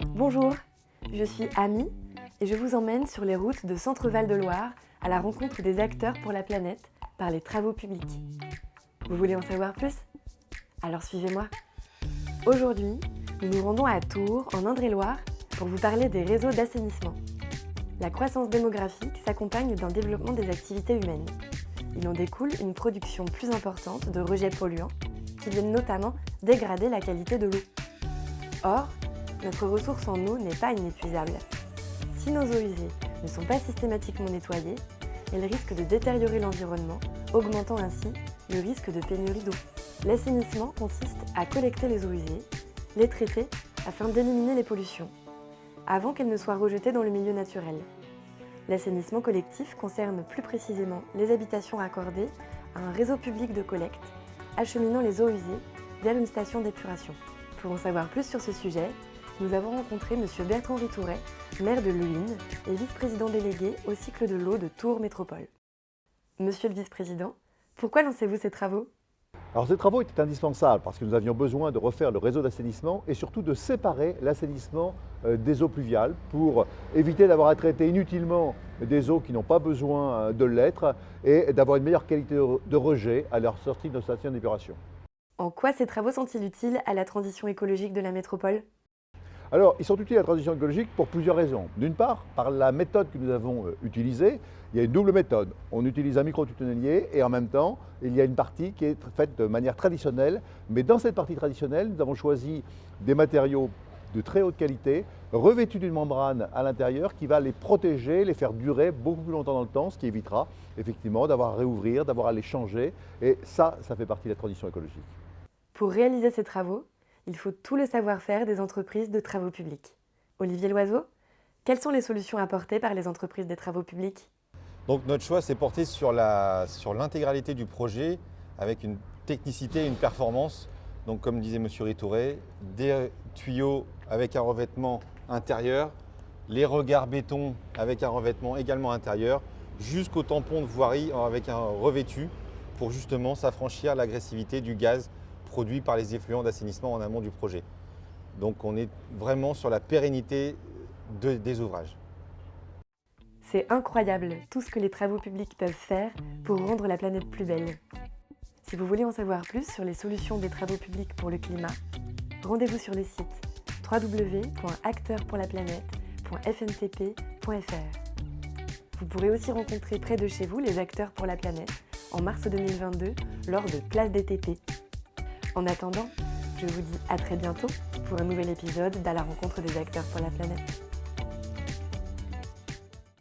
Bonjour, je suis Amy et je vous emmène sur les routes de Centre-Val de Loire à la rencontre des acteurs pour la planète par les travaux publics. Vous voulez en savoir plus? Alors suivez-moi. Aujourd'hui, nous nous rendons à Tours, en Indre-et-Loire, pour vous parler des réseaux d'assainissement. La croissance démographique s'accompagne d'un développement des activités humaines. Il en découle une production plus importante de rejets polluants qui viennent notamment dégrader la qualité de l'eau. Or, notre ressource en eau n'est pas inépuisable. Si nos eaux usées ne sont pas systématiquement nettoyées, elles risquent de détériorer l'environnement, augmentant ainsi le risque de pénurie d'eau. L'assainissement consiste à collecter les eaux usées, les traiter afin d'éliminer les pollutions, avant qu'elles ne soient rejetées dans le milieu naturel. L'assainissement collectif concerne plus précisément les habitations raccordées à un réseau public de collecte, acheminant les eaux usées vers une station d'épuration. Pour en savoir plus sur ce sujet, nous avons rencontré M. Bertrand Ritouret, maire de Luynes et vice-président délégué au cycle de l'eau de Tours Métropole. Monsieur le vice-président, pourquoi lancez-vous ces travaux ? Alors ces travaux étaient indispensables parce que nous avions besoin de refaire le réseau d'assainissement et surtout de séparer l'assainissement des eaux pluviales pour éviter d'avoir à traiter inutilement des eaux qui n'ont pas besoin de l'être et d'avoir une meilleure qualité de rejet à leur sortie de nos stations d'épuration. En quoi ces travaux sont-ils utiles à la transition écologique de la métropole ? Alors, ils sont utiles à la transition écologique pour plusieurs raisons. D'une part, par la méthode que nous avons utilisée, il y a une double méthode. On utilise un micro-tunnelier et en même temps, il y a une partie qui est faite de manière traditionnelle. Mais dans cette partie traditionnelle, nous avons choisi des matériaux de très haute qualité, revêtus d'une membrane à l'intérieur qui va les protéger, les faire durer beaucoup plus longtemps dans le temps, ce qui évitera effectivement d'avoir à réouvrir, d'avoir à les changer. Et ça fait partie de la transition écologique. Pour réaliser ces travaux, il faut tout le savoir-faire des entreprises de travaux publics. Olivier Loiseau, quelles sont les solutions apportées par les entreprises des travaux publics ? Donc notre choix s'est porté sur l'intégralité du projet avec une technicité et une performance. Donc comme disait M. Ritouret, des tuyaux avec un revêtement intérieur, les regards béton avec un revêtement également intérieur, jusqu'au tampon de voirie avec un revêtu pour justement s'affranchir l'agressivité du gaz produit par les effluents d'assainissement en amont du projet. Donc on est vraiment sur la pérennité des ouvrages. C'est incroyable tout ce que les travaux publics peuvent faire pour rendre la planète plus belle. Si vous voulez en savoir plus sur les solutions des travaux publics pour le climat, rendez-vous sur le site www.acteurpourlaplanète.fntp.fr. Vous pourrez aussi rencontrer près de chez vous les acteurs pour la planète en mars 2022 lors de Place des TP. En attendant, je vous dis à très bientôt pour un nouvel épisode d'À la rencontre des acteurs pour la planète.